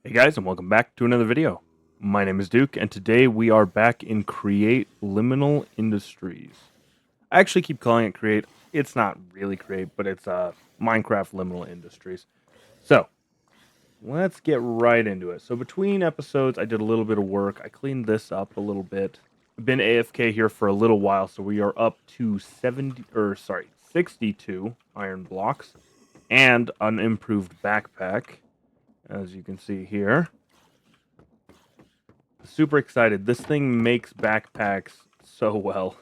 Hey guys, and welcome back to another video. My name is Duke, and today we are back in Create Liminal Industries. I actually keep calling it Create. It's not really Create, but it's Minecraft Liminal Industries. So, let's get right into it. So between episodes, I did a little bit of work. I cleaned this up a little bit. I've been AFK here for a little while, so we are up to 62 iron blocks and an improved backpack, as you can see here. Super excited. This thing makes backpacks so well.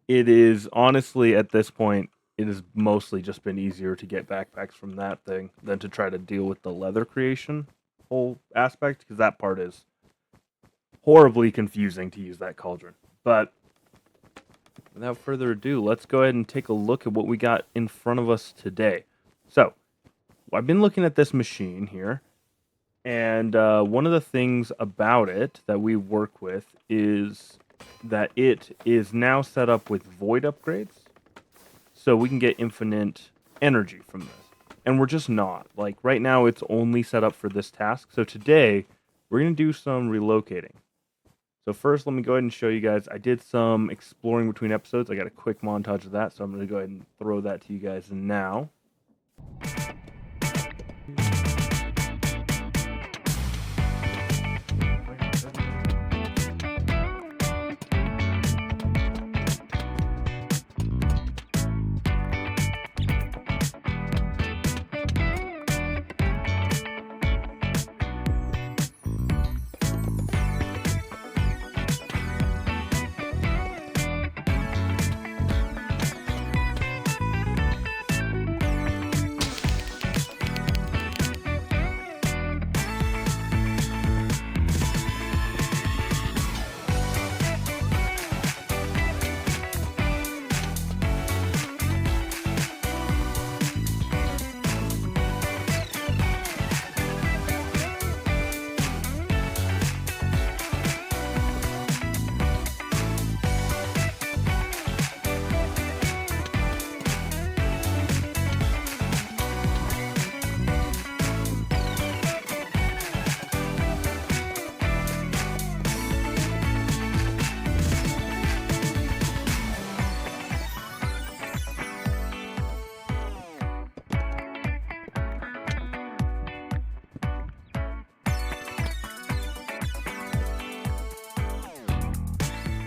It is honestly, at this point, it has mostly just been easier to get backpacks from that thing than to try to deal with the leather creation whole aspect, because that part is horribly confusing to use that cauldron. But without further ado, let's go ahead and take a look at what we got in front of us today. So, I've been looking at this machine here, and one of the things about it that we work with is that it is now set up with void upgrades, so we can get infinite energy from this. And we're just not. Like, right now, it's only set up for this task. So today, we're going to do some relocating. So first, let me go ahead and show you guys. I did some exploring between episodes. I got a quick montage of that, so I'm going to go ahead and throw that to you guys now.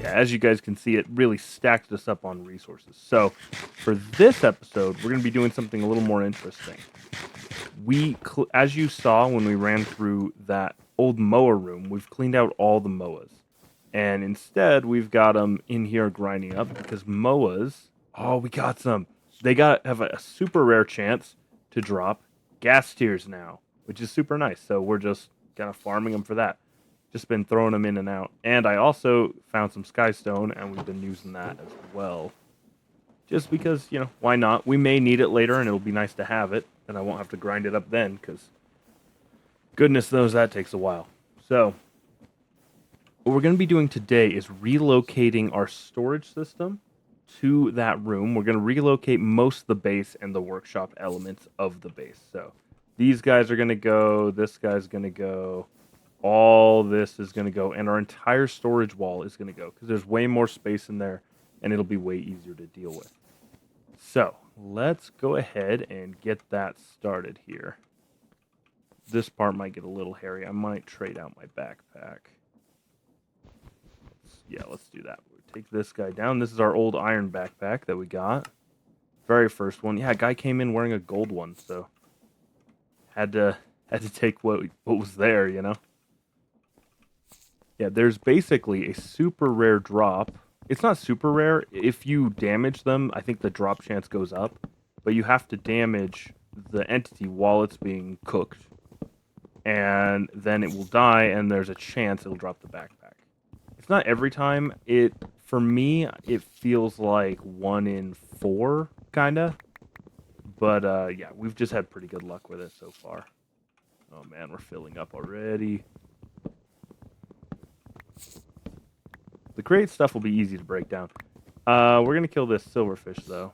Yeah, as you guys can see, it really stacked us up on resources. So for this episode, we're going to be doing something a little more interesting. As you saw when we ran through that old mower room, we've cleaned out all the moas. And instead, we've got them in here grinding up because moas, oh, we got some. They have a super rare chance to drop gas tiers now, which is super nice. So we're just kind of farming them for that. Just been throwing them in and out. And I also found some skystone, and we've been using that as well. Just because, why not? We may need it later, and it'll be nice to have it, and I won't have to grind it up then, because goodness knows that takes a while. So, what we're going to be doing today is relocating our storage system to that room. We're going to relocate most of the base and the workshop elements of the base. So, these guys are going to go, this guy's going to go, all this is going to go, and our entire storage wall is going to go because there's way more space in there and it'll be way easier to deal with. So let's go ahead and get that started here. This part might get a little hairy. I might trade out my backpack. Let's do that. We'll take this guy down. This is our old iron backpack that we got. Very first one. Yeah, a guy came in wearing a gold one, so had to take what was there, Yeah, there's basically a super rare drop. It's not super rare. If you damage them, I think the drop chance goes up. But you have to damage the entity while it's being cooked. And then it will die, and there's a chance it'll drop the backpack. It's not every time. For me, it feels like 1 in 4, kinda. But, yeah, we've just had pretty good luck with it so far. Oh, man, we're filling up already. The crate stuff will be easy to break down. We're going to kill this silverfish, though.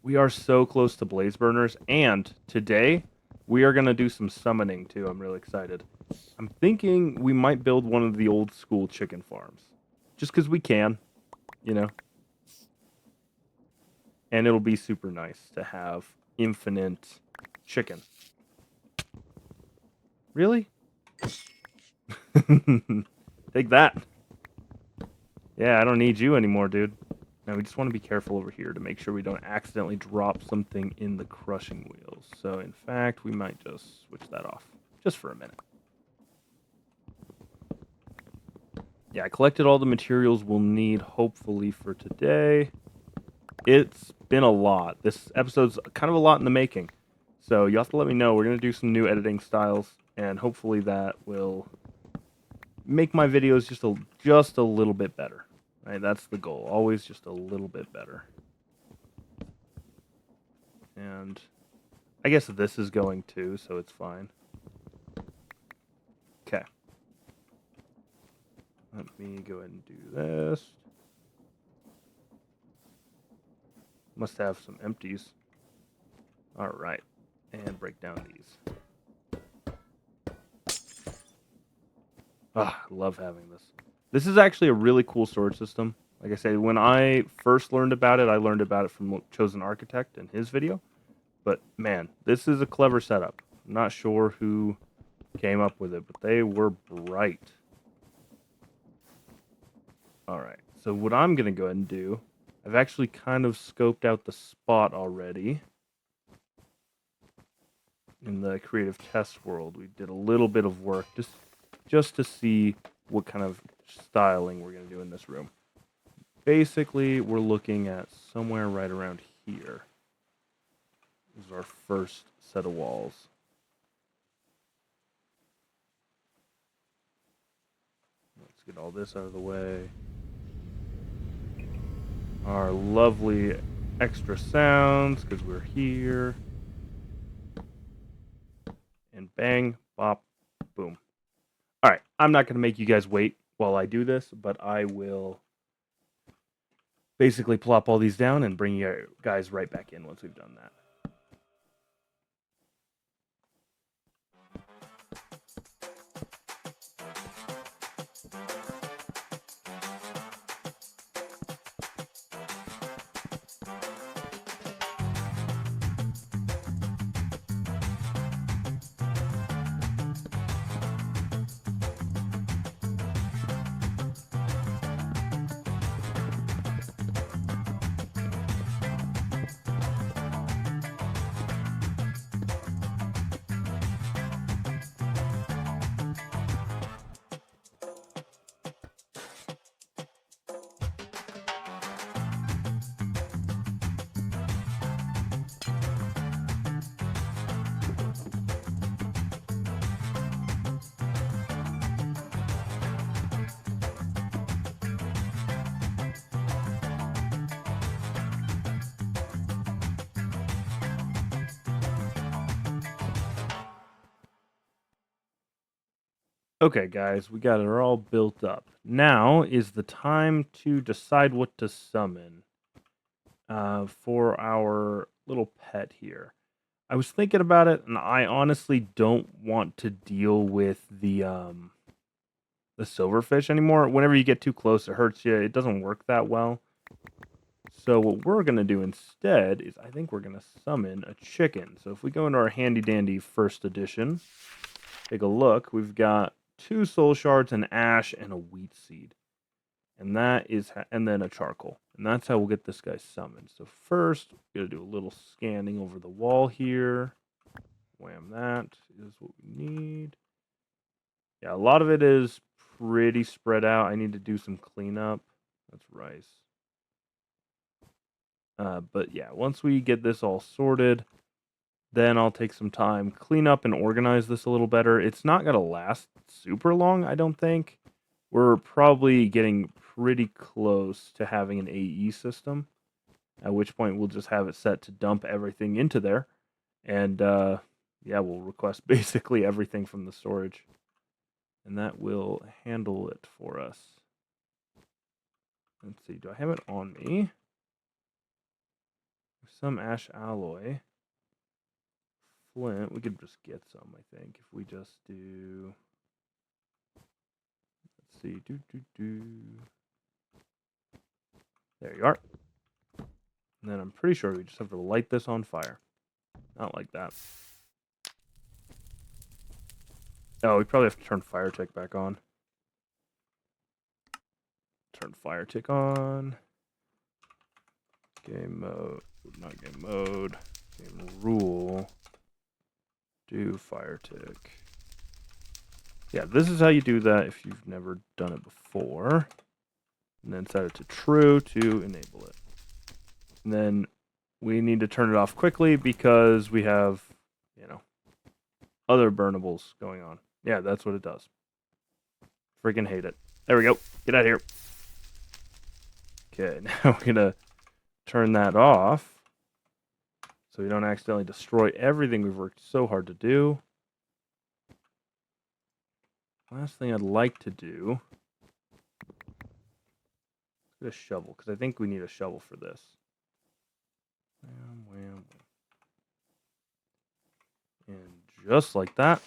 We are so close to blaze burners, and today we are going to do some summoning too. I'm really excited. I'm thinking we might build one of the old school chicken farms. Just because we can, you know? And it'll be super nice to have infinite chicken. Really? Take that. Yeah, I don't need you anymore, dude. Now we just want to be careful over here to make sure we don't accidentally drop something in the crushing wheels. So in fact, we might just switch that off just for a minute. Yeah, I collected all the materials we'll need, hopefully, for today. It's been a lot. This episode's kind of a lot in the making. So you'll have to let me know. We're going to do some new editing styles, and hopefully that will make my videos just a little bit better. Right? That's the goal. Always just a little bit better. And I guess this is going too, so it's fine. Okay. Let me go ahead and do this. Must have some empties. All right. And break down these. Ah, I love having this. This is actually a really cool storage system. Like I said, when I first learned about it, I learned about it from Chosen Architect in his video. But man, this is a clever setup. I'm not sure who came up with it, but they were bright. All right, so what I'm going to go ahead and do, I've actually kind of scoped out the spot already. In the creative test world, we did a little bit of work just to see what kind of styling we're going to do in this room. Basically, we're looking at somewhere right around here. This is our first set of walls. Let's get all this out of the way. Our lovely extra sounds, because we're here. And bang, bop, boom. All right, I'm not going to make you guys wait while I do this, but I will basically plop all these down and bring you guys right back in once we've done that. Okay, guys, we got it all built up. Now is the time to decide what to summon for our little pet here. I was thinking about it, and I honestly don't want to deal with the silverfish anymore. Whenever you get too close, it hurts you. It doesn't work that well. So what we're going to do instead is I think we're going to summon a chicken. So if we go into our handy dandy first edition, take a look, we've got 2 soul shards, an ash, and a wheat seed. And then a charcoal. And that's how we'll get this guy summoned. So first, we're going to do a little scanning over the wall here. Wham, that is what we need. Yeah, a lot of it is pretty spread out. I need to do some cleanup. That's rice. But yeah, once we get this all sorted, then I'll take some time, clean up and organize this a little better. It's not going to last super long, I don't think. We're probably getting pretty close to having an AE system, at which point we'll just have it set to dump everything into there. And yeah, we'll request basically everything from the storage. And that will handle it for us. Let's see, do I have it on me? Some ash alloy. flint. We could just get some, I think, if we just do... Let's see. There you are. And then I'm pretty sure we just have to light this on fire. Not like that. Oh, we probably have to turn fire tick back on. Turn fire tick on. Game mode. Not game mode. Game rule. Do fire tick. Yeah, this is how you do that if you've never done it before. And then set it to true to enable it. And then we need to turn it off quickly because we have, you know, other burnables going on. Yeah, that's what it does. Freaking hate it. There we go. Get out of here. Okay, now we're going to turn that off so we don't accidentally destroy everything we've worked so hard to do. Last thing I'd like to do is get a shovel, because I think we need a shovel for this. And just like that,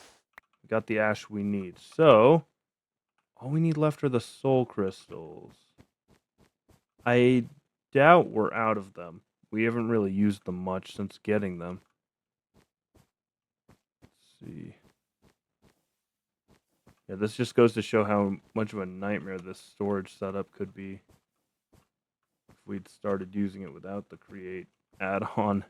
we got the ash we need. So, all we need left are the soul crystals. I doubt we're out of them. We haven't really used them much since getting them. Let's see. Yeah, this just goes to show how much of a nightmare this storage setup could be if we'd started using it without the create add-on.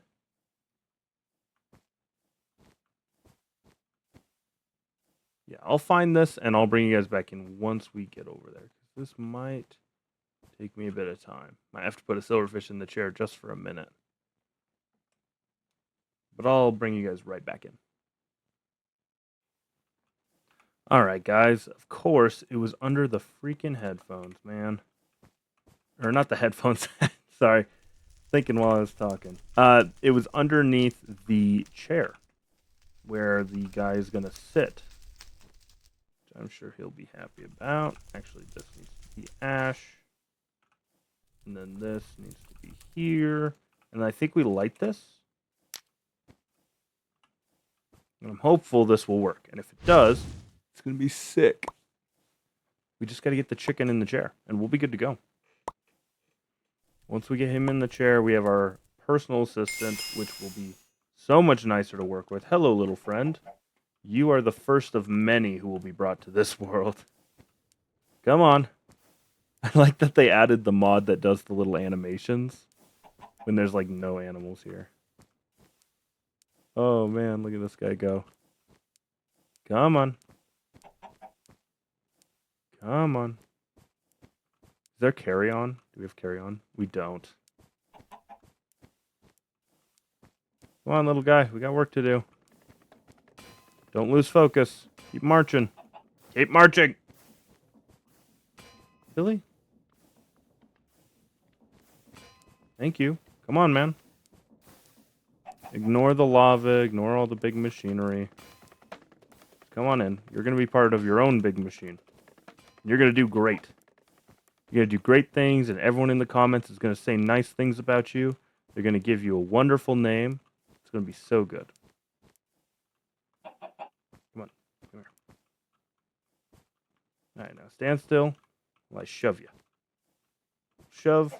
Yeah, I'll find this and I'll bring you guys back in once we get over there. This might take me a bit of time. Might have to put a silverfish in the chair just for a minute. But I'll bring you guys right back in. Alright, guys. Of course, it was under the freaking headphones, man. Or not the headphones. Sorry. Thinking while I was talking. It was underneath the chair where the guy is going to sit. Which I'm sure he'll be happy about. Actually, this needs to be ash. And then this needs to be here. And I think we light this. And I'm hopeful this will work. And if it does, it's going to be sick. We just got to get the chicken in the chair. And we'll be good to go. Once we get him in the chair, we have our personal assistant, which will be so much nicer to work with. Hello, little friend. You are the first of many who will be brought to this world. Come on. I like that they added the mod that does the little animations when there's like no animals here. Oh man, look at this guy go. Come on. Come on. Is there carry on? Do we have carry on? We don't. Come on, little guy. We got work to do. Don't lose focus. Keep marching. Keep marching. Really? Thank you. Come on, man. Ignore the lava. Ignore all the big machinery. Come on in. You're going to be part of your own big machine. You're going to do great. You're going to do great things, and everyone in the comments is going to say nice things about you. They're going to give you a wonderful name. It's going to be so good. Come on. Come here. All right, now stand still while I shove you. Shove.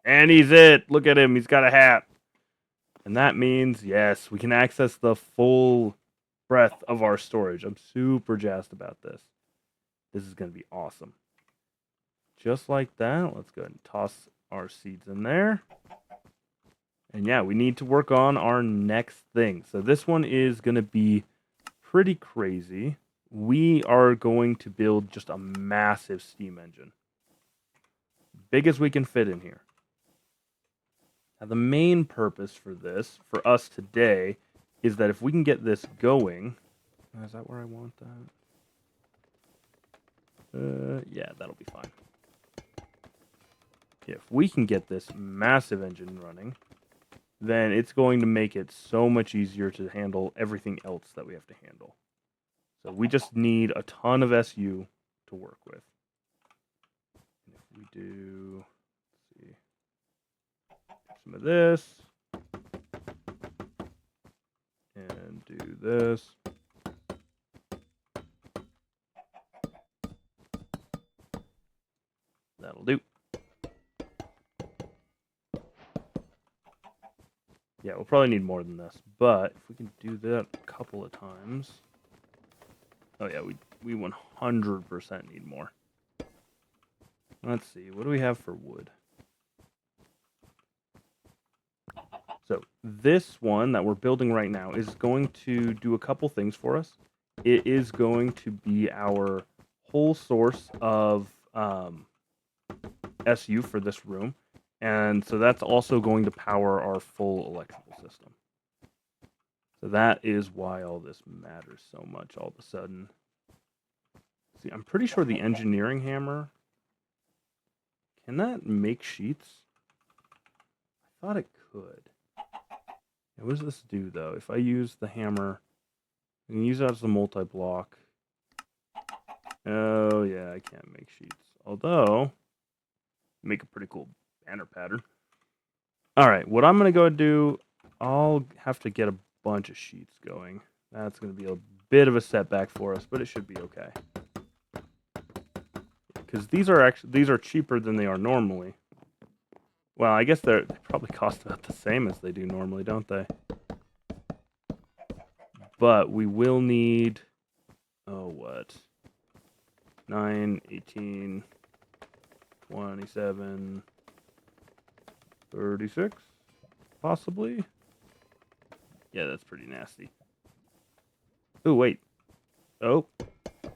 And he's it. Look at him. He's got a hat. And that means, yes, we can access the full breadth of our storage. I'm super jazzed about this. This is going to be awesome. Just like that, let's go ahead and toss our seeds in there. And yeah, we need to work on our next thing. So this one is going to be pretty crazy. We are going to build just a massive steam engine. Big as we can fit in here. Now, the main purpose for this, for us today, is that if we can get this going... Is that where I want that? Yeah, that'll be fine. If we can get this massive engine running, then it's going to make it so much easier to handle everything else that we have to handle. So we just need a ton of SU to work with. And if we do... Let's see... Some of this. and do this. That'll do. Yeah, we'll probably need more than this, but if we can do that a couple of times... Oh yeah, we 100% need more. Let's see, what do we have for wood? So this one that we're building right now is going to do a couple things for us. It is going to be our whole source of SU for this room. And so that's also going to power our full electrical system. So that is why all this matters so much all of a sudden. See, I'm pretty sure the engineering hammer... Can that make sheets? I thought it could. What does this do, though? If I use the hammer, I can use that as a multi-block. Oh, yeah, I can't make sheets. Although, make a pretty cool banner pattern. All right, what I'm going to go do, I'll have to get a bunch of sheets going. That's going to be a bit of a setback for us, but it should be okay. Because these are cheaper than they are normally. Well, I guess they probably cost about the same as they do normally, don't they? But we will need, oh, what? 9, 18, 27, 36, possibly? Yeah, that's pretty nasty. Oh, wait. Oh,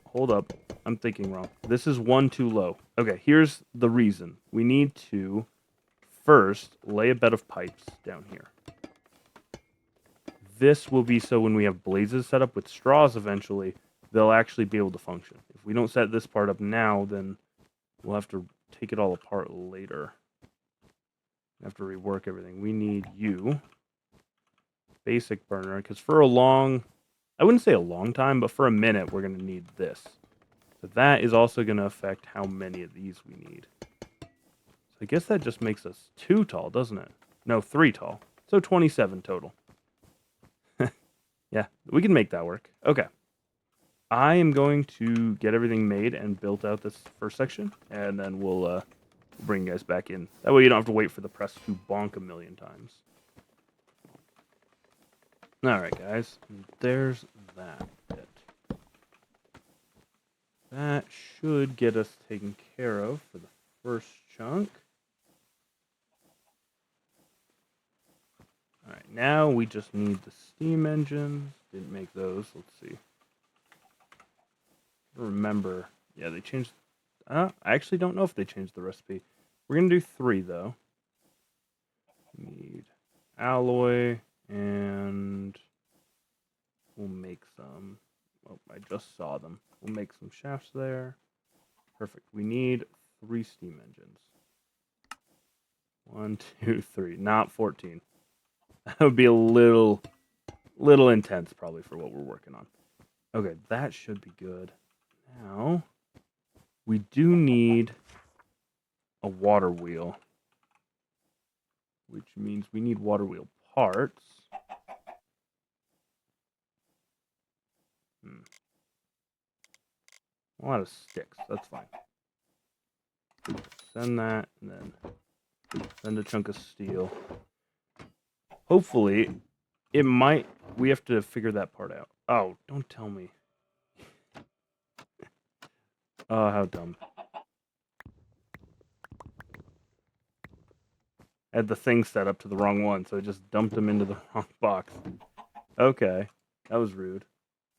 hold up. I'm thinking wrong. This is one too low. Okay, here's the reason. We need to first lay a bed of pipes down here. This will be so when we have blazes set up with straws eventually, they'll actually be able to function. If we don't set this part up now, then we'll have to take it all apart later. We have to rework everything. We need you. Basic burner, because for a long... I wouldn't say a long time, but for a minute, we're going to need this. So that is also going to affect how many of these we need. So I guess that just makes us 2 tall, doesn't it? No, 3 tall. So 27 total. Yeah, we can make that work. Okay. I am going to get everything made and built out this first section, and then we'll bring you guys back in. That way you don't have to wait for the press to bonk a million times. Alright, guys. There's that bit. That should get us taken care of for the first chunk. Alright, now we just need the steam engines. Didn't make those. Let's see. Remember. Yeah, they changed... I actually don't know if they changed the recipe. We're going to do 3, though. We need alloy, and we'll make some... Oh, I just saw them. We'll make some shafts there. Perfect. We need 3 steam engines. 1, 2, 3. Not 14. That would be a little intense, probably, for what we're working on. Okay, that should be good. Now, we do need a water wheel, which means we need water wheel parts. A lot of sticks. That's fine. Send that, and then send a chunk of steel. Hopefully, it might... We have to figure that part out. Oh, don't tell me. Oh, how dumb. I had the thing set up to the wrong one, so I just dumped them into the wrong box. Okay, that was rude.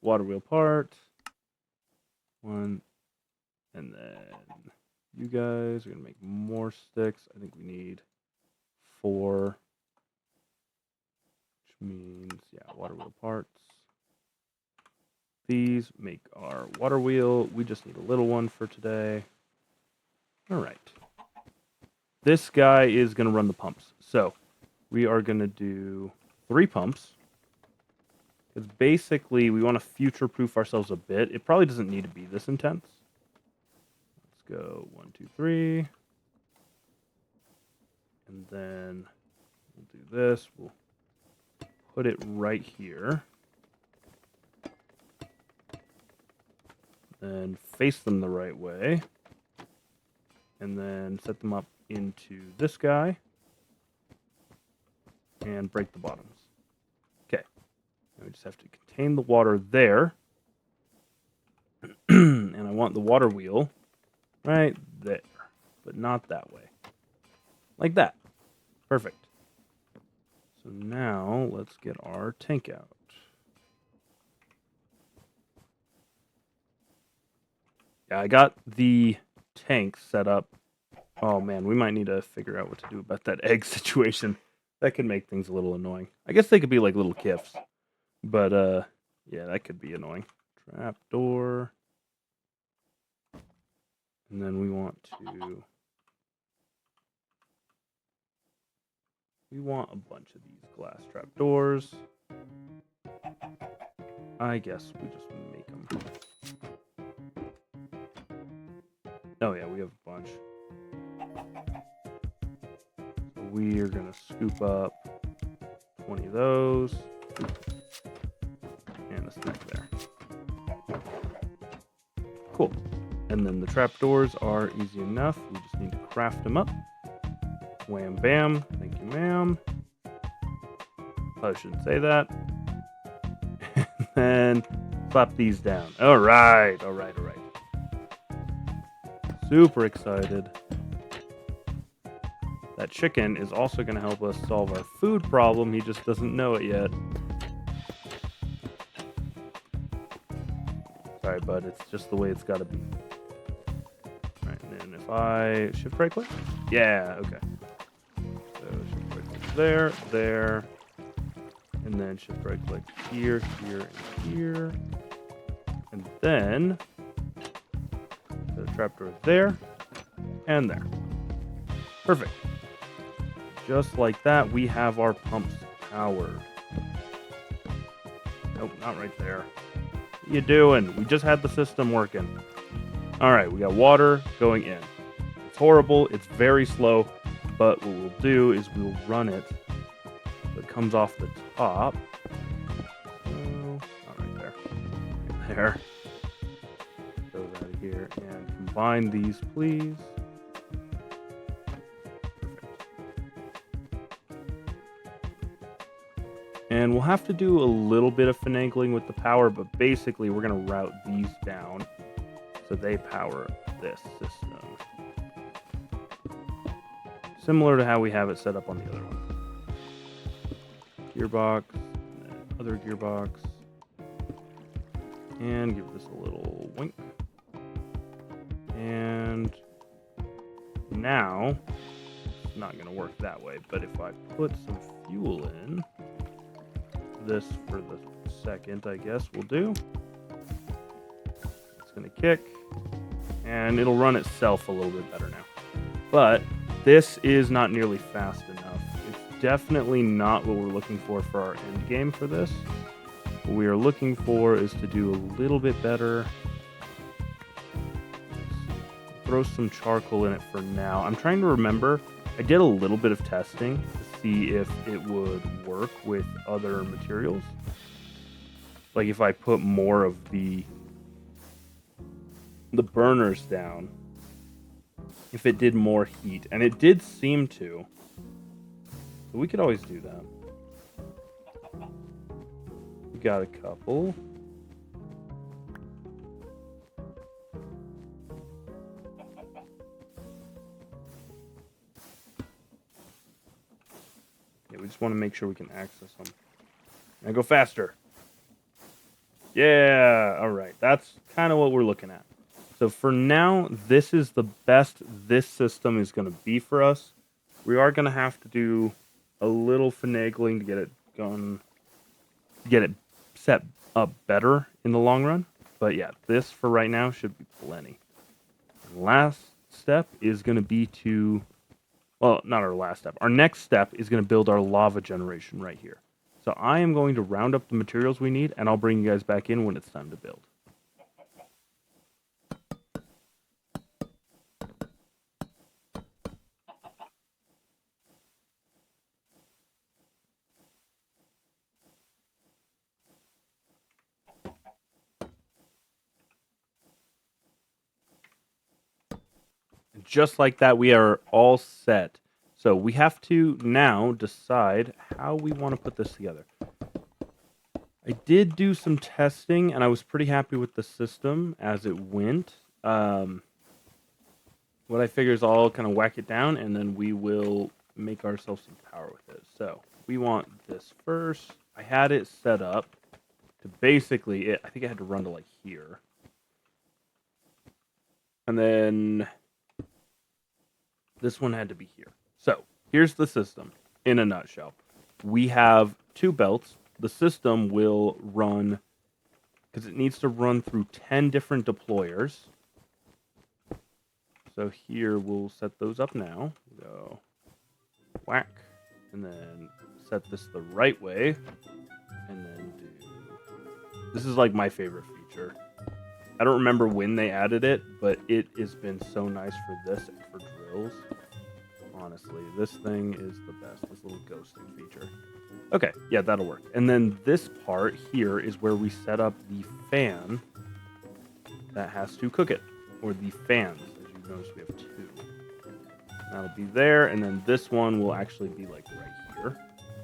Water wheel part. 1. And then you guys are going to make more sticks. I think we need 4. Which means, yeah, water wheel parts. These make our water wheel. We just need a little one for today. All right. This guy is going to run the pumps. So we are going to do 3 pumps. Because basically, we want to future-proof ourselves a bit. It probably doesn't need to be this intense. Let's go 1, 2, 3. And then we'll do this. We'll put it right here. then face them the right way, and then set them up into this guy, and break the bottoms. Okay, now we just have to contain the water there, and I want the water wheel right there, but not that way. Like that. Perfect. So now let's get our tank out. Yeah, I got the tank set up. Oh man, we might need to figure out what to do about that egg situation. That could make things a little annoying. I guess they could be like little kifs. But yeah, that could be annoying. Trapdoor. And then we want a bunch of these glass trapdoors. I guess we just make them. Oh yeah, we have a bunch. So we are gonna scoop up 20 of those. And a snack there. Cool. And then the trapdoors are easy enough. We just need to craft them up. Wham bam. Thank you, ma'am. Probably shouldn't say that. And slap these down. All right. Super excited. That chicken is also going to help us solve our food problem. He just doesn't know it yet. Sorry, bud. It's just the way it's got to be. All right, and then if I shift right click? Yeah, okay. So shift right click there, and then shift right click here, and here. And then the trapdoor there and there. Perfect. Just like that, we have our pumps powered. Nope, not right there. What you doing? We just had the system working. All right, we got water going in. It's horrible. It's very slow. But what we'll do is we'll run it so it comes off the top. Oh, not right there. Right there. Goes out of here and combine these, please. And we'll have to do a little bit of finagling with the power, but basically we're going to route these down so they power this system. Similar to how we have it set up on the other one. Gearbox, and then other gearbox. And give this a little wink. And now, it's not going to work that way, but if I put some fuel in, this for the second, I guess we'll do. It's going to kick, and it'll run itself a little bit better now. But this is not nearly fast enough. It's definitely not what we're looking for our end game for this. What we are looking for is to do a little bit better. Throw some charcoal in it for now. I'm trying to remember. I did a little bit of testing to see if it would work with other materials. Like if I put more of the burners down, if it did more heat, and it did seem to. So we could always do that. We got a couple. Yeah, we just want to make sure we can access them. Now go faster. Yeah, all right. That's kind of what we're looking at. So for now, this is the best this system is going to be for us. We are going to have to do a little finagling to get it going, get it set up better in the long run. But yeah, this for right now should be plenty. Last step is going to be to, well, not our last step. Our next step is going to build our lava generation right here. So I am going to round up the materials we need, and I'll bring you guys back in when it's time to build. just like that, we are all set. So we have to now decide how we want to put this together. I did do some testing, and I was pretty happy with the system as it went. What I figure is I'll kind of whack it down, and then we will make ourselves some power with it. So we want this first. I had it set up to basically, I think I had to run to like here. And then this one had to be here. So here's the system in a nutshell. We have 2 belts. The system will run, because it needs to run through 10 different deployers. So here we'll set those up now. Go whack, and then set this the right way, and then do. This is like my favorite feature. I don't remember when they added it, but it has been so nice for this and for drills. Honestly, this thing is the best. This little ghosting feature. Okay, yeah, that'll work. And then this part here is where we set up the fan that has to cook it, or the fans. As you notice, we have 2. That'll be there, and then this one will actually be like right here,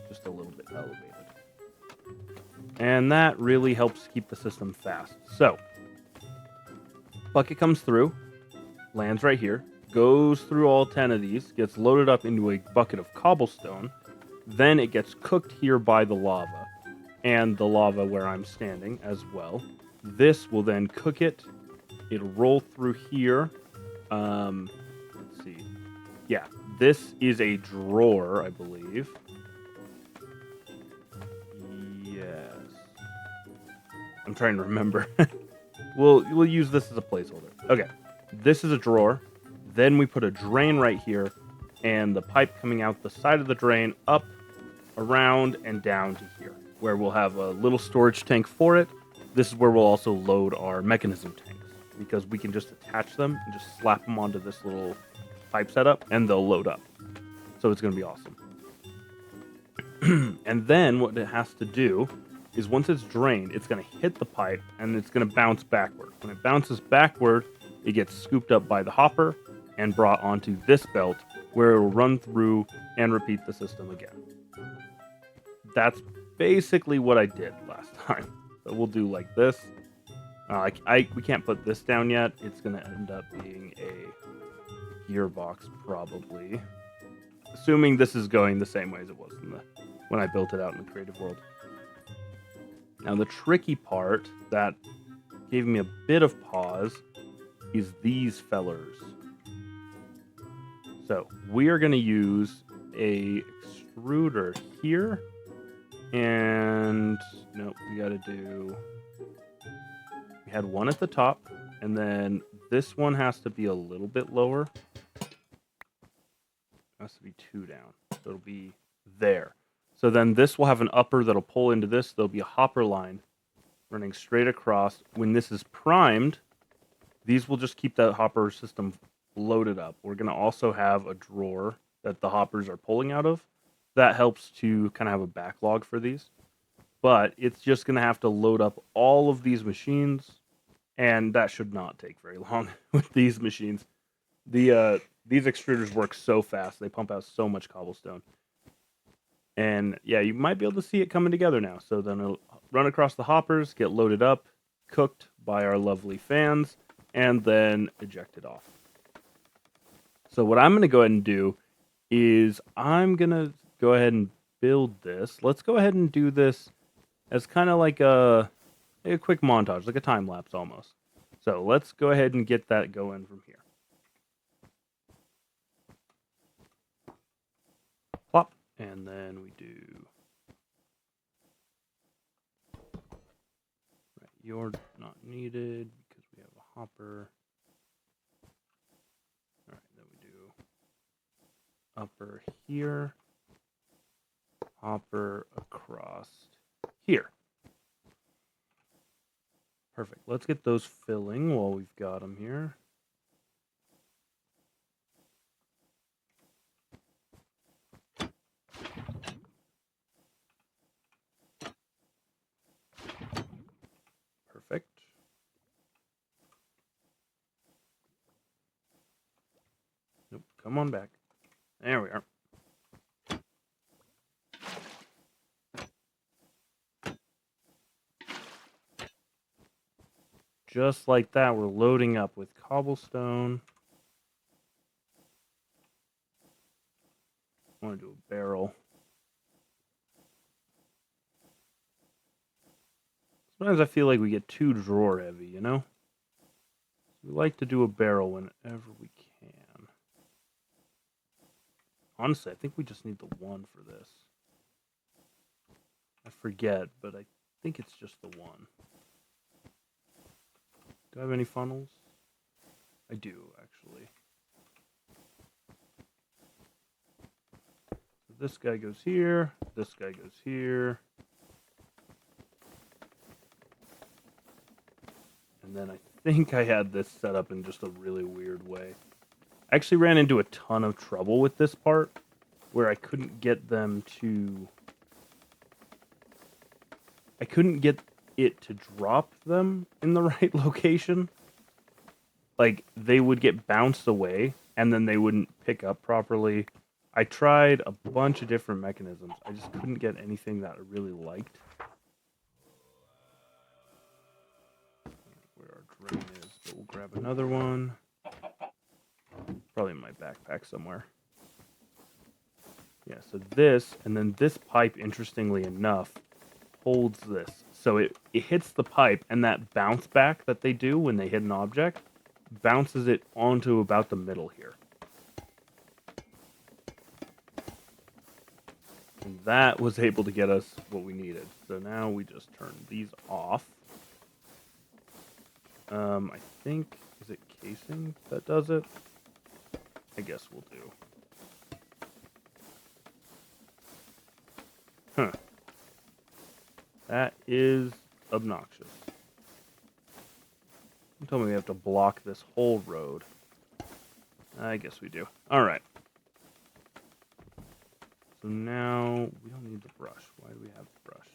just a little bit elevated. And that really helps keep the system fast. So, bucket comes through, lands right here, goes through all 10 of these, gets loaded up into a bucket of cobblestone, then it gets cooked here by the lava, and the lava where I'm standing as well. This will then cook it. It'll roll through here. Let's see. Yeah, this is a drawer, I believe. Yes. I'm trying to remember. We'll use this as a placeholder. Okay, this is a drawer. Then we put a drain right here, and the pipe coming out the side of the drain up, around, and down to here, where we'll have a little storage tank for it. This is where we'll also load our mechanism tanks, because we can just attach them and just slap them onto this little pipe setup, and they'll load up. So it's going to be awesome. And then what it has to do is once it's drained, it's going to hit the pipe, and it's going to bounce backward. When it bounces backward, it gets scooped up by the hopper and brought onto this belt, where it will run through and repeat the system again. That's basically what I did last time. So we'll do like this. We can't put this down yet. It's going to end up being a gearbox, probably. Assuming this is going the same way as it was when I built it out in the creative world. Now, the tricky part that gave me a bit of pause is these fellers. So we are going to use a extruder here. And nope, we had one at the top, and then this one has to be a little bit lower. It has to be 2 down. So it'll be there. So then this will have an upper that'll pull into this. There'll be a hopper line running straight across. When this is primed, these will just keep that hopper system loaded up. We're going to also have a drawer that the hoppers are pulling out of. That helps to kind of have a backlog for these. But it's just going to have to load up all of these machines, and that should not take very long with these machines. These extruders work so fast. They pump out so much cobblestone. And yeah, you might be able to see it coming together now. So then it'll run across the hoppers, get loaded up, cooked by our lovely fans, and then ejected off. So what I'm going to go ahead and do is I'm going to go ahead and build this. Let's go ahead and do this as kind of like a quick montage, like a time lapse almost. So let's go ahead and get that going from here. Plop, and then we do. Right, you're not needed because we have a hopper. All right, then we do upper here. Hopper across here. Perfect. Let's get those filling while we've got them here. Perfect. come on back. There we are. Just like that, we're loading up with cobblestone. I want to do a barrel. Sometimes I feel like we get too drawer heavy, you know? We like to do a barrel whenever we can. Honestly, I think we just need the one for this. I forget, but I think it's just the one. Do I have any funnels? I do, actually. So this guy goes here. This guy goes here. And then I think I had this set up in just a really weird way. I actually ran into a ton of trouble with this part where I couldn't get them to... I couldn't get it to drop them in the right location. Like, they would get bounced away, and then they wouldn't pick up properly. I tried a bunch of different mechanisms. I just couldn't get anything that I really liked. Where our drain is, but we'll grab another one. Probably in my backpack somewhere. Yeah, so this, and then this pipe, interestingly enough, holds this. So it hits the pipe, and that bounce back that they do when they hit an object bounces it onto about the middle here. And that was able to get us what we needed. So now we just turn these off. I think, is it casing that does it? I guess we'll do. Huh. That is obnoxious. You told me we have to block this whole road. I guess we do. Alright. So now, we don't need the brush. Why do we have the brush?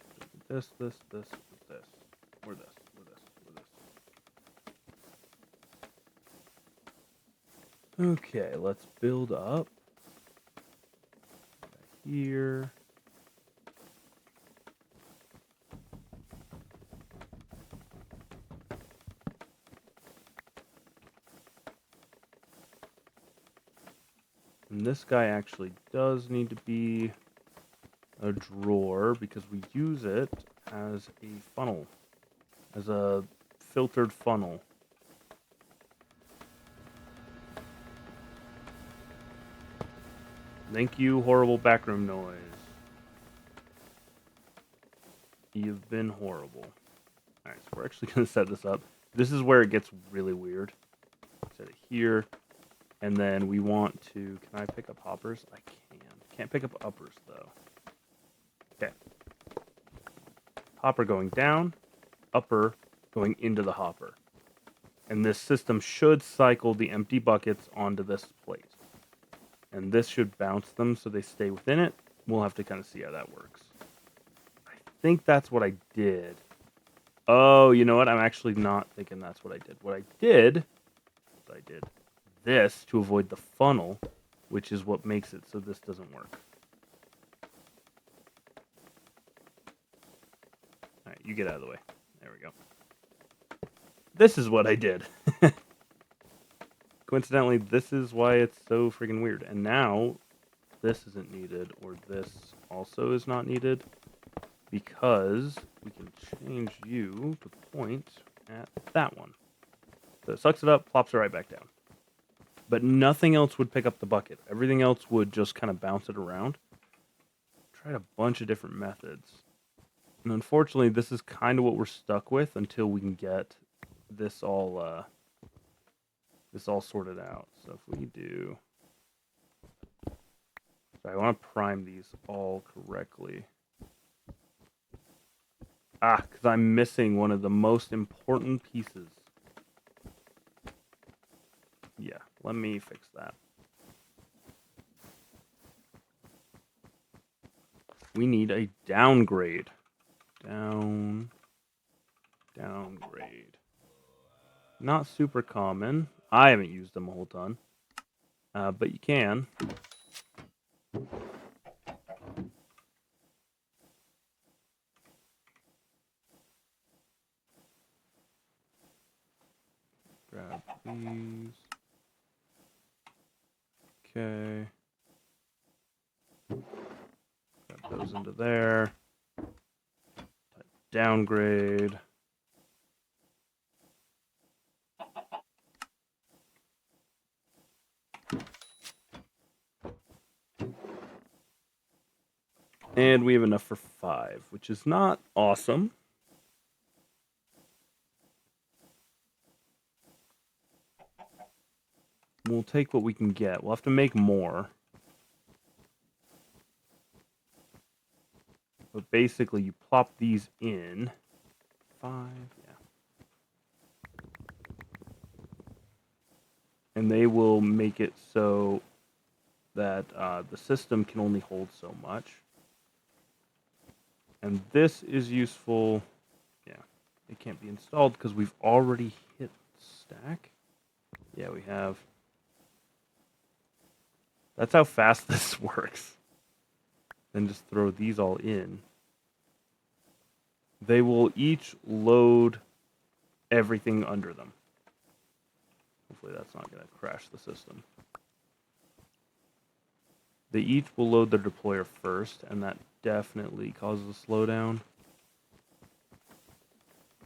This, or this, or this. Okay, let's build up. Back here. And this guy actually does need to be a drawer because we use it as a funnel, as a filtered funnel. Thank you, horrible backroom noise. You've been horrible. Alright, so we're actually going to set this up. This is where it gets really weird. Set it here. And then we want to... Can I pick up hoppers? I can. Can't pick up uppers, though. Okay. Hopper going down. Upper going into the hopper. And this system should cycle the empty buckets onto this plate. And this should bounce them so they stay within it. We'll have to kind of see how that works. I think that's what I did. Oh, you know what? I'm actually not thinking that's what I did. What I did is I did this to avoid the funnel, which is what makes it so this doesn't work. Alright, you get out of the way. There we go. This is what I did. Coincidentally, this is why it's so freaking weird. And now, this isn't needed, or this also is not needed, because we can change you to point at that one. So it sucks it up, plops it right back down. But nothing else would pick up the bucket. Everything else would just kind of bounce it around. Tried a bunch of different methods. And unfortunately, this is kind of what we're stuck with until we can get this all sorted out. So if we do... So I want to prime these all correctly. Because I'm missing one of the most important pieces. Yeah, let me fix that. We need a downgrade. Downgrade. Not super common. I haven't used them a whole ton. but you can. Grab these. Okay. Grab those into there. Type downgrade. And we have enough for 5, which is not awesome. We'll take what we can get. We'll have to make more. But basically, you plop these in. 5, yeah. And they will make it so that the system can only hold so much. And this is useful. Yeah, it can't be installed because we've already hit stack. Yeah, we have. That's how fast this works. Then just throw these all in. They will each load everything under them. Hopefully that's not going to crash the system. They each will load their deployer first, and that definitely causes a slowdown.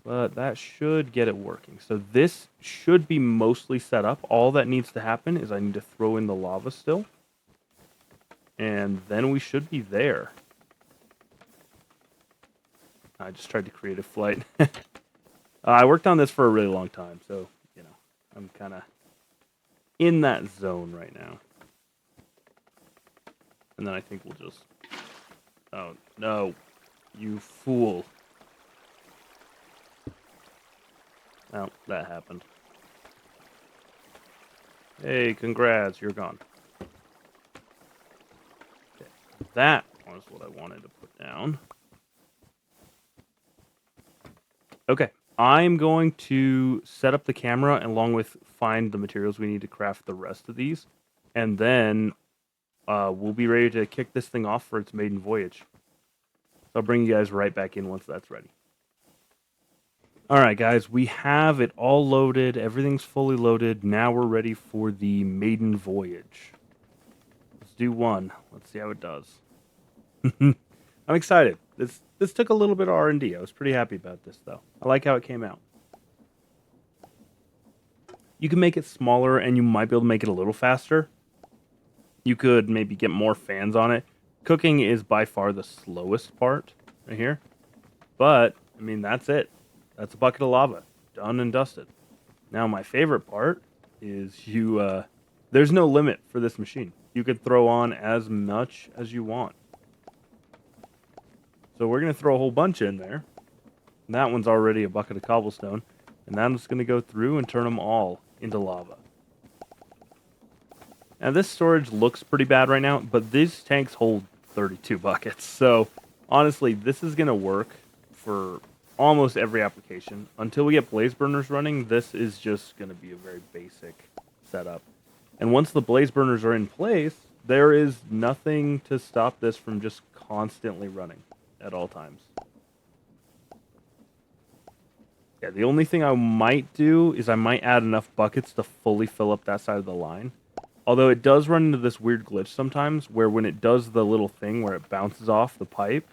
But that should get it working. So this should be mostly set up. All that needs to happen is I need to throw in the lava still. And then we should be there. I just tried to create a flight. I worked on this for a really long time, so, you know, I'm kind of in that zone right now. And then I think we'll just... Oh, no. You fool. Oh, that happened. Hey, congrats, you're gone. Okay, that was what I wanted to put down. Okay, I'm going to set up the camera along with find the materials we need to craft the rest of these. And then we'll be ready to kick this thing off for its maiden voyage. So I'll bring you guys right back in once that's ready. Alright guys, we have it all loaded. Everything's fully loaded. Now we're ready for the maiden voyage. Let's do one. Let's see how it does. I'm excited. This took a little bit of R&D. I was pretty happy about this, though. I like how it came out. You can make it smaller, and you might be able to make it a little faster. You could maybe get more fans on it. Cooking is by far the slowest part right here. But, I mean, that's it. That's a bucket of lava. Done and dusted. Now, my favorite part is there's no limit for this machine. You could throw on as much as you want. So we're going to throw a whole bunch in there. And that one's already a bucket of cobblestone. And I'm just going to go through and turn them all into lava. Now this storage looks pretty bad right now, but these tanks hold 32 buckets. So honestly, this is going to work for almost every application. Until we get blaze burners running, this is just going to be a very basic setup. And once the blaze burners are in place, there is nothing to stop this from just constantly running at all times. Yeah, the only thing I might do is I might add enough buckets to fully fill up that side of the line. Although it does run into this weird glitch sometimes where when it does the little thing where it bounces off the pipe,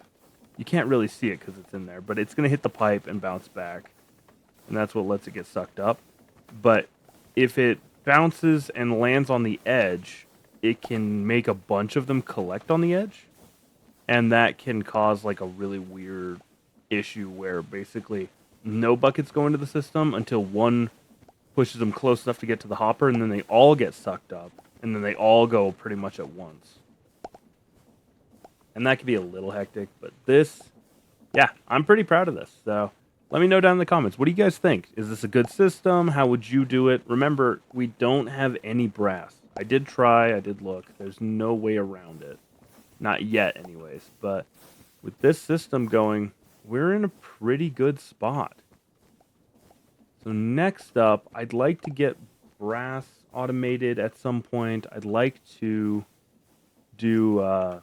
you can't really see it because it's in there, but it's going to hit the pipe and bounce back. And that's what lets it get sucked up. But if it bounces and lands on the edge, it can make a bunch of them collect on the edge. And that can cause like a really weird issue where basically no buckets go into the system until one pushes them close enough to get to the hopper, and then they all get sucked up, and then they all go pretty much at once. And that can be a little hectic, but this, yeah, I'm pretty proud of this. So let me know down in the comments. What do you guys think? Is this a good system? How would you do it? Remember, we don't have any brass. I did try, I did look. There's no way around it. Not yet, anyways. But with this system going, we're in a pretty good spot. So next up, I'd like to get brass automated at some point. I'd like to do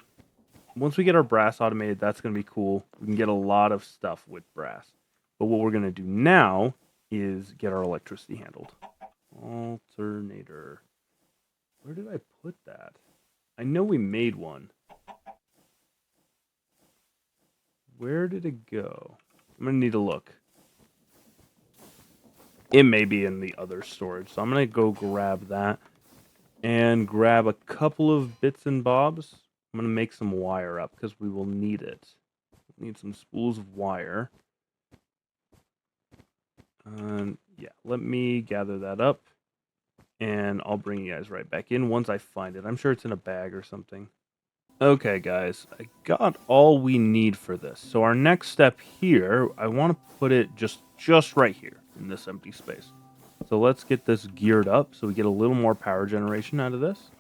once we get our brass automated, that's going to be cool. We can get a lot of stuff with brass. But what we're going to do now is get our electricity handled. Alternator. Where did I put that? I know we made one. Where did it go? I'm going to need to look. It may be in the other storage. So I'm going to go grab that and grab a couple of bits and bobs. I'm going to make some wire up because we will need it. We'll need some spools of wire. Yeah, let me gather that up. And I'll bring you guys right back in once I find it. I'm sure it's in a bag or something. Okay, guys, I got all we need for this. So our next step here, I want to put it just right here in this empty space. So let's get this geared up so we get a little more power generation out of this.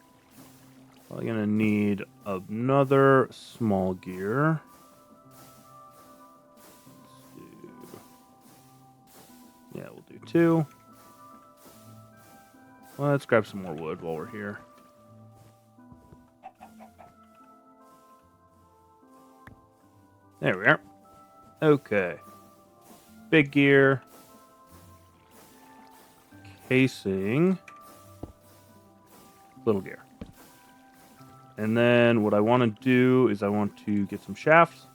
Probably going to need another small gear. Yeah, we'll do 2. Let's grab some more wood while we're here. There we are. Okay. Big gear. Casing. Little gear. And then what I want to do is I want to get some shafts.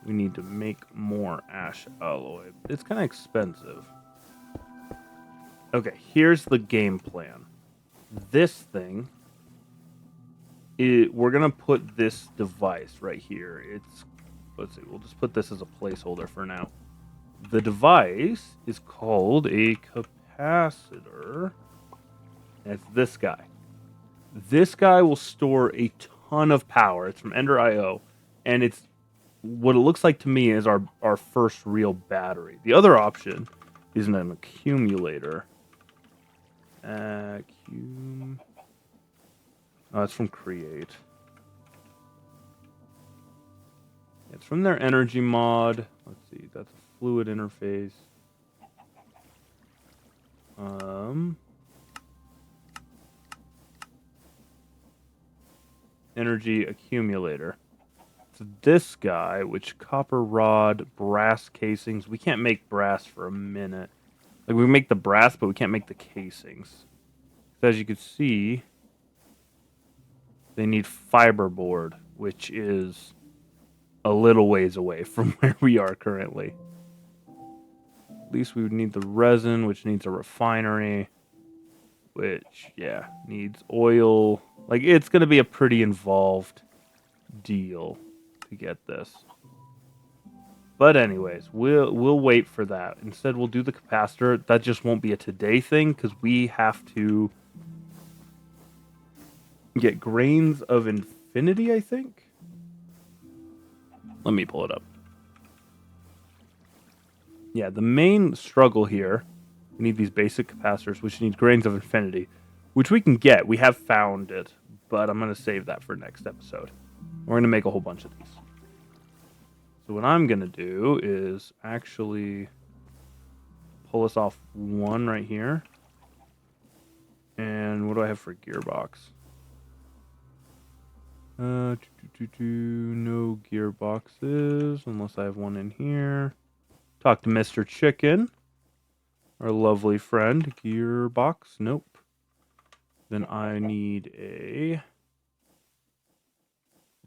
We need to make more ash alloy. It's kind of expensive. Okay, here's the game plan. This thing, we're going to put this device right here. Let's see, we'll just put this as a placeholder for now. The device is called a capacitor. And it's this guy. This guy will store a ton of power. It's from Ender.io. And it's what it looks like to me is our first real battery. The other option is an accumulator. Oh, it's from Create. It's from their energy mod. Let's see, that's a fluid interface. Energy accumulator. So this guy, which copper rod, brass casings. We can't make brass for a minute. Like, we make the brass, but we can't make the casings. So as you can see, they need fiberboard, which is a little ways away from where we are currently. At least we would need the resin, which needs a refinery, which, yeah, needs oil. Like, it's going to be a pretty involved deal to get this. But anyways, we'll wait for that. Instead, we'll do the capacitor. That just won't be a today thing because we have to get grains of infinity, I think. Let me pull it up. Yeah, the main struggle here, we need these basic capacitors, which need grains of infinity, which we can get. We have found it, but I'm going to save that for next episode. We're going to make a whole bunch of these. So what I'm going to do is actually pull us off one right here. And what do I have for gearbox? No gearboxes, unless I have one in here. Talk to Mr. Chicken, our lovely friend. Gearbox, nope. Then I need we'll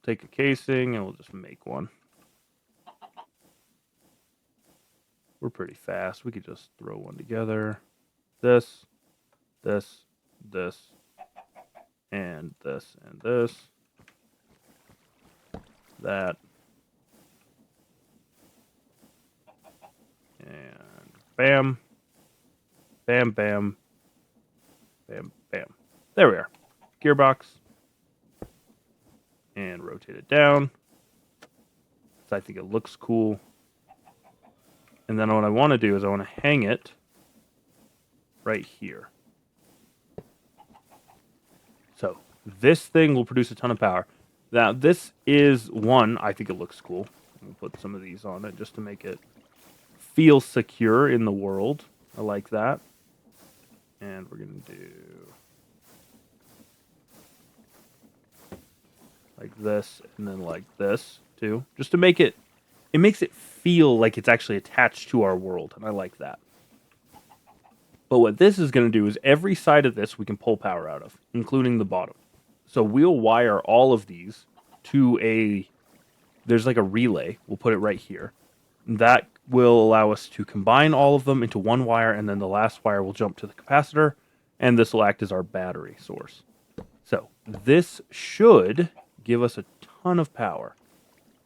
take a casing and we'll just make one. We're pretty fast. We could just throw one together. This, and this, and this. That. And bam. Bam, bam. Bam, bam. There we are. Gearbox. And rotate it down. So I think it looks cool. And then what I want to do is I want to hang it right here. So this thing will produce a ton of power. Now this is one, I think it looks cool. We'll put some of these on it just to make it feel secure in the world. I like that. And we're going to do like this and then like this too. Just to make it makes it feel like it's actually attached to our world, and I like that. But what this is going to do is every side of this we can pull power out of, including the bottom. So we'll wire all of these to there's like a relay. We'll put it right here. That will allow us to combine all of them into one wire, and then the last wire will jump to the capacitor, and this will act as our battery source. So this should give us a ton of power.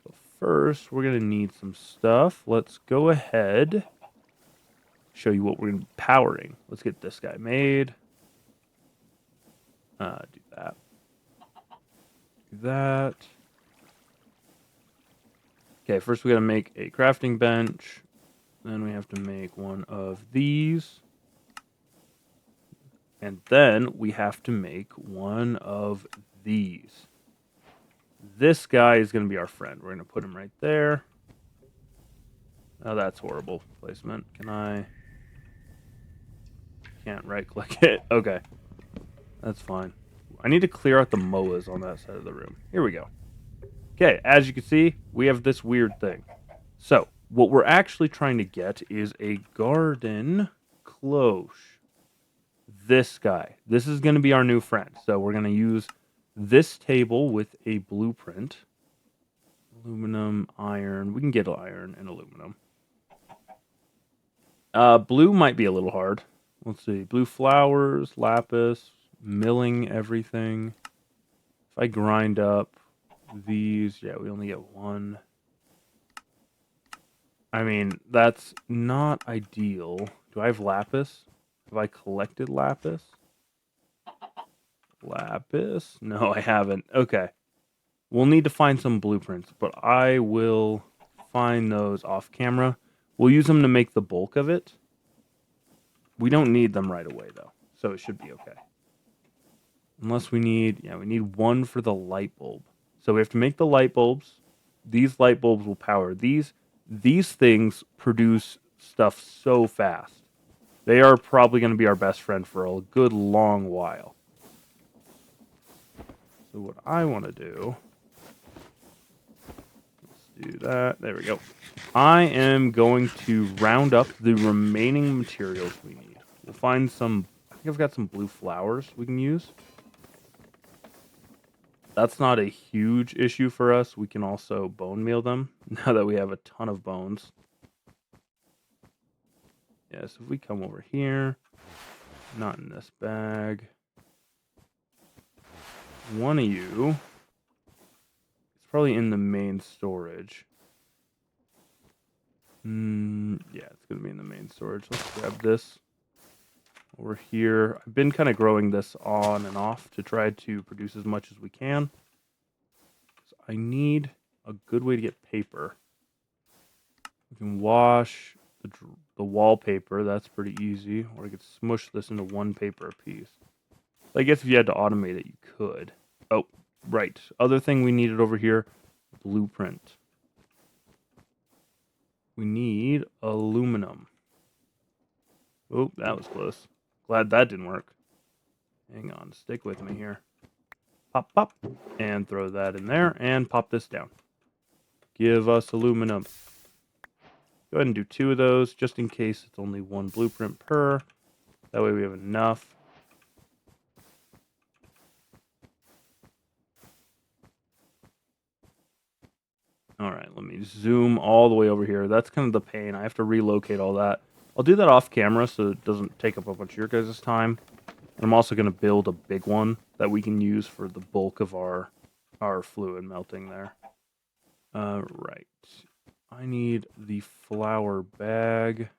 But first, we're going to need some stuff. Let's go ahead, show you what we're going to be powering. Let's get this guy made. Do that. Do that. Okay, first we got to make a crafting bench. Then we have to make one of these. And then we have to make one of these. This guy is going to be our friend. We're going to put him right there. Oh, that's horrible placement. Can't right-click it. Okay. That's fine. I need to clear out the MOAs on that side of the room. Here we go. Okay, as you can see, we have this weird thing. So, what we're actually trying to get is a garden cloche. This guy. This is going to be our new friend. So, we're going to use this table with a blueprint. Aluminum, iron. We can get iron and aluminum. Blue might be a little hard. Let's see. Blue flowers, lapis, milling everything. If I grind up these, yeah, we only get one. I mean, that's not ideal. Do I have lapis? Have I collected lapis? Lapis? No, I haven't. Okay. We'll need to find some blueprints, but I will find those off camera. We'll use them to make the bulk of it. We don't need them right away, though, so it should be okay. Unless we need one for the light bulb. So we have to make the light bulbs. These light bulbs will power these. These things produce stuff so fast. They are probably going to be our best friend for a good long while. So what I want to do... Let's do that. There we go. I am going to round up the remaining materials we need. We'll find some... I think I've got some blue flowers we can use. That's not a huge issue for us. We can also bone meal them now that we have a ton of bones. Yeah, so if we come over here, not in this bag. One of you, it's probably in the main storage. Yeah, it's going to be in the main storage. Let's grab this over here. I've been kind of growing this on and off to try to produce as much as we can. So I need a good way to get paper. We can wash the wallpaper. That's pretty easy. Or I could smush this into one paper a piece. I guess if you had to automate it, you could. Oh, right. Other thing we needed over here, blueprint. We need aluminum. Oh, that was close. Glad that didn't work. Hang on, stick with me here. Pop, pop, and throw that in there, and pop this down. Give us aluminum. Go ahead and do 2 of those, just in case it's only 1 blueprint per. That way we have enough. Alright, let me zoom all the way over here. That's kind of the pain. I have to relocate all that. I'll do that off camera so it doesn't take up a bunch of your guys' time. And I'm also going to build a big one that we can use for the bulk of our fluid melting there. Right. I need the flour bag.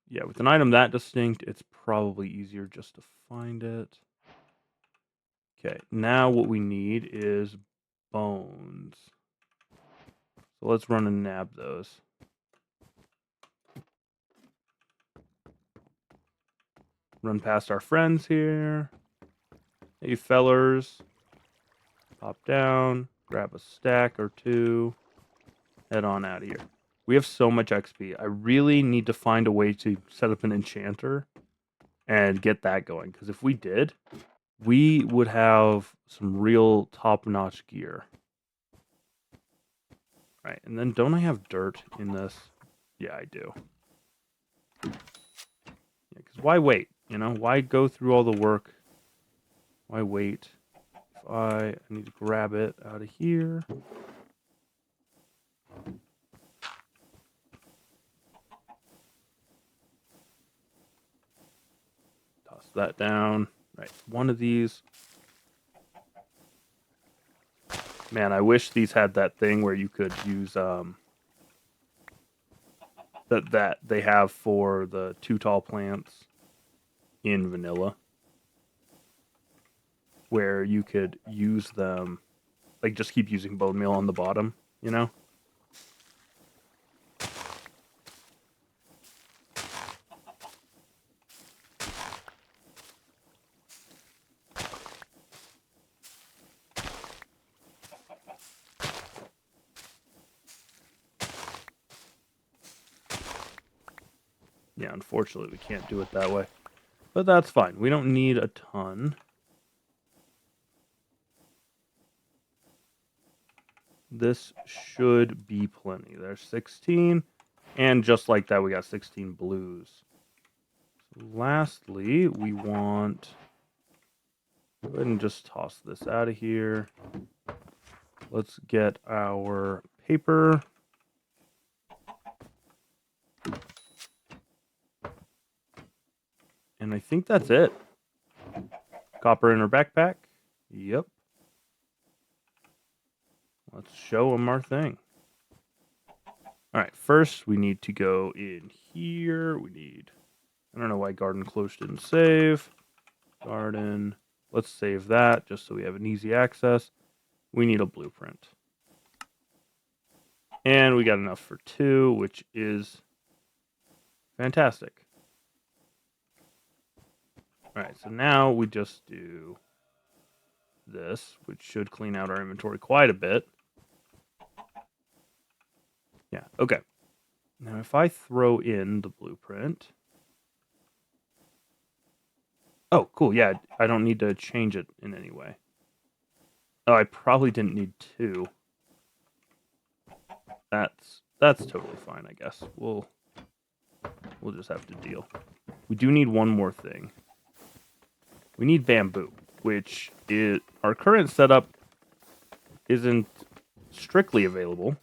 Yeah, with an item that distinct, it's probably easier just to find it. Okay, now what we need is bones. So let's run and nab those. Run past our friends here. Hey, fellers. Pop down. Grab a stack or 2. Head on out of here. We have so much XP. I really need to find a way to set up an enchanter and get that going. Because if we did, we would have some real top-notch gear. Right, and then don't I have dirt in this? Yeah, I do. Yeah, because why wait? You know, why go through all the work? Why wait? If I need to grab it out of here. Toss that down. Right, one of these. Man, I wish these had that thing where you could use that they have for the too tall plants in vanilla, where you could use them, like just keep using bone meal on the bottom, you know? Yeah, unfortunately we can't do it that way. But that's fine. We don't need a ton. This should be plenty. There's 16. And just like that, we got 16 blues. So lastly, we want... Go ahead and just toss this out of here. Let's get our paper. And I think that's it. Copper in our backpack. Yep. Let's show them our thing. All right, first we need to go in here. We need... I don't know why garden close didn't save. Garden. Let's save that just so we have an easy access. We need a blueprint. And we got enough for 2, which is fantastic. All right, so now we just do this, which should clean out our inventory quite a bit. Yeah, okay. Now if I throw in the blueprint... Oh, cool, yeah, I don't need to change it in any way. Oh, I probably didn't need 2. That's totally fine, I guess. We'll just have to deal. We do need one more thing. We need bamboo, which is our current setup isn't strictly available.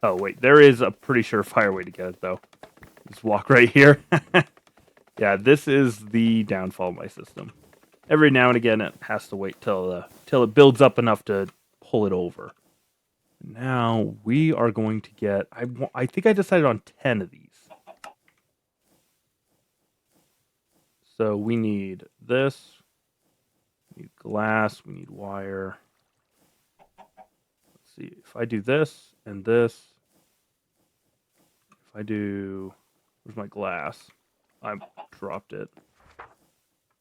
Oh wait, there is a pretty surefire way to get it though. Just walk right here. Yeah, this is the downfall of my system. Every now and again, it has to wait till it builds up enough to pull it over. Now we are going to get. I think I decided on 10 of these. So we need this. We need glass. We need wire. Let's see. If I do this and this. If I do. Where's my glass? I dropped it.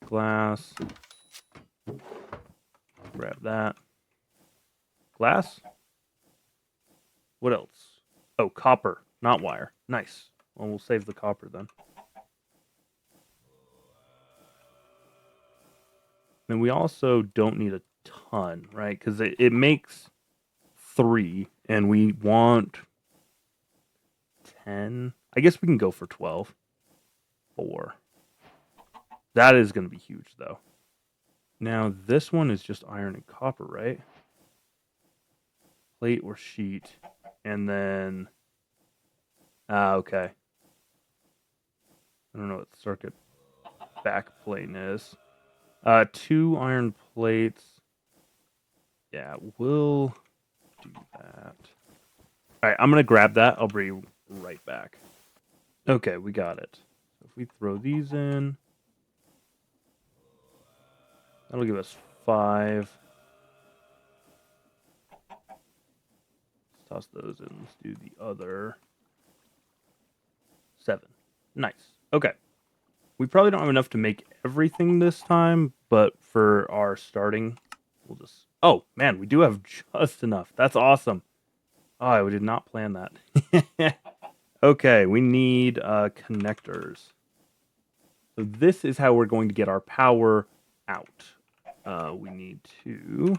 Glass. Grab that. Glass? What else? Oh, copper, not wire. Nice. Well, we'll save the copper then. And we also don't need a ton, right? Because it makes 3, and we want 10. I guess we can go for 12. 4. That is going to be huge, though. Now, this one is just iron and copper, right? Plate or sheet. And then... okay. I don't know what circuit backplane is. 2 iron plates. Yeah, we'll do that. Alright, I'm going to grab that. I'll bring you right back. Okay, we got it. So if we throw these in... That'll give us 5. Let's toss those in. Let's do the other 7. Nice. Okay. We probably don't have enough to make everything this time, but for our starting, we'll just... Oh, man, we do have just enough. That's awesome. Oh, I did not plan that. Okay, we need connectors. So this is how we're going to get our power out. We need to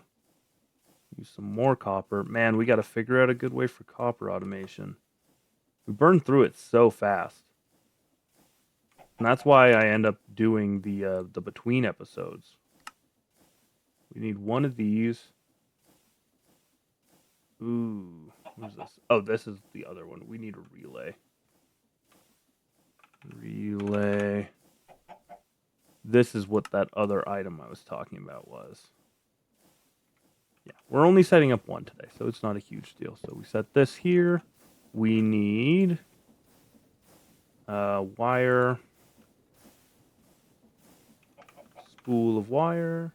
use some more copper. Man, we got to figure out a good way for copper automation. We burn through it so fast. And that's why I end up doing the between episodes. We need one of these. Ooh, what is this? Oh, this is the other one. We need a relay. Relay. This is what that other item I was talking about was. Yeah, we're only setting up one today, so it's not a huge deal. So we set this here. We need wire. Spool of wire.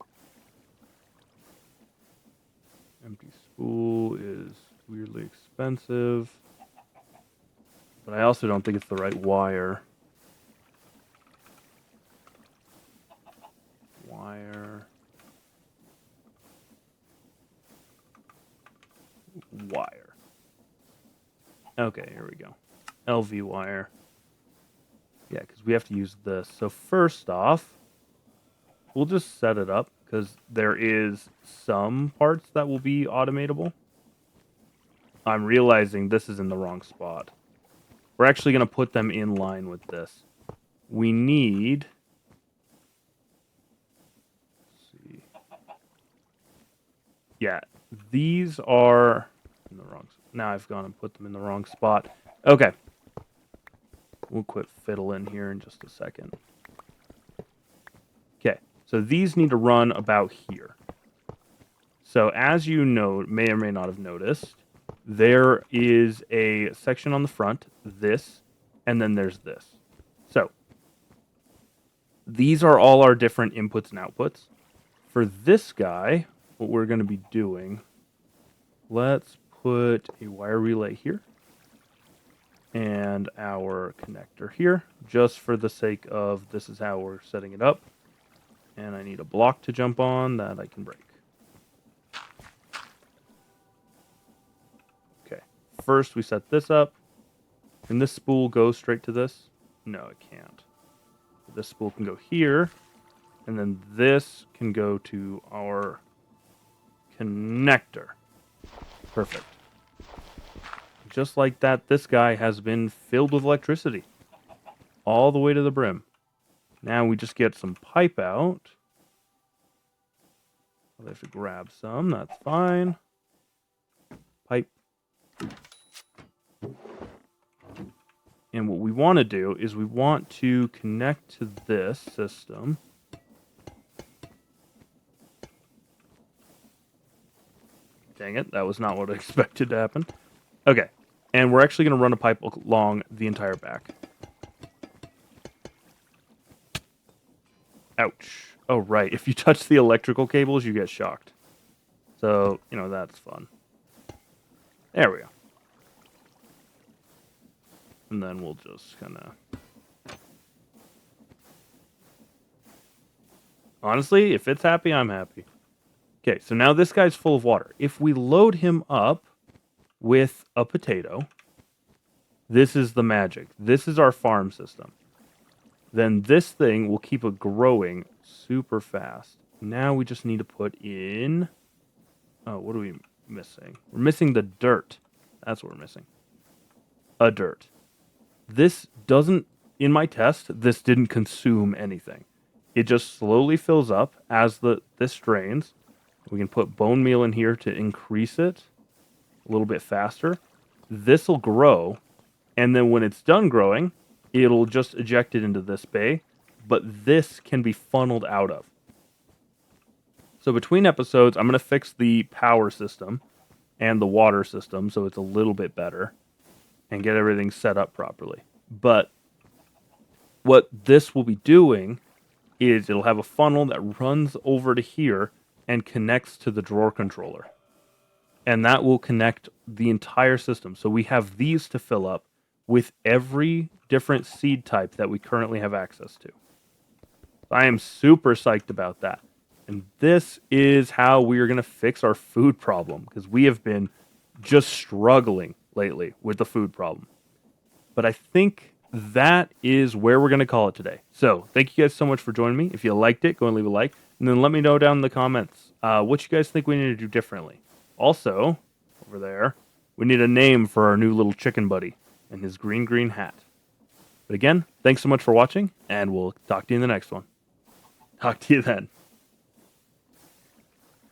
Empty spool is weirdly expensive. But I also don't think it's the right wire. Wire. Okay, here we go. LV wire. Yeah, because we have to use this. So first off, we'll just set it up because there is some parts that will be automatable. I'm realizing this is in the wrong spot. We're actually going to put them in line with this. We need... Let's see. Yeah, these are in the wrong... Now I've gone and put them in the wrong spot. Okay. We'll quit fiddling here in just a second. Okay, so these need to run about here. So as you know, may or may not have noticed, there is a section on the front, this, and then there's this. So these are all our different inputs and outputs. For this guy, what we're going to be doing, let's put a wire relay here and our connector here, just for the sake of this is how we're setting it up. And I need a block to jump on that I can break. Okay, first we set this up. Can this spool go straight to this? No, it can't. This spool can go here, and then this can go to our connector. Perfect. Just like that, this guy has been filled with electricity all the way to the brim. Now we just get some pipe out. I'll have to grab some, that's fine. Pipe. And what we want to do is we want to connect to this system. Dang it, that was not what I expected to happen. Okay, and we're actually going to run a pipe along the entire back. Ouch. Oh, right. If you touch the electrical cables, you get shocked. So, you know, that's fun. There we go. And then we'll just kind of... Honestly, if it's happy, I'm happy. Okay, so now this guy's full of water. If we load him up with a potato, this is the magic. This is our farm system. Then this thing will keep it growing super fast. Now we just need to put in... Oh, what are we missing? We're missing the dirt. That's what we're missing. A dirt. This doesn't... In my test, this didn't consume anything. It just slowly fills up as this drains. We can put bone meal in here to increase it a little bit faster. This will grow, and then when it's done growing, it'll just eject it into this bay, but this can be funneled out of. So between episodes, I'm going to fix the power system and the water system so it's a little bit better and get everything set up properly. But what this will be doing is it'll have a funnel that runs over to here and connects to the drawer controller. And that will connect the entire system. So we have these to fill up with every different seed type that we currently have access to. I am super psyched about that. And this is how we are going to fix our food problem, because we have been just struggling lately with the food problem. But I think that is where we're going to call it today. So thank you guys so much for joining me. If you liked it, go and leave a like. And then let me know down in the comments what you guys think we need to do differently. Also, over there, we need a name for our new little chicken buddy and his green hat. But again, thanks so much for watching, and we'll talk to you in the next one. Talk to you then.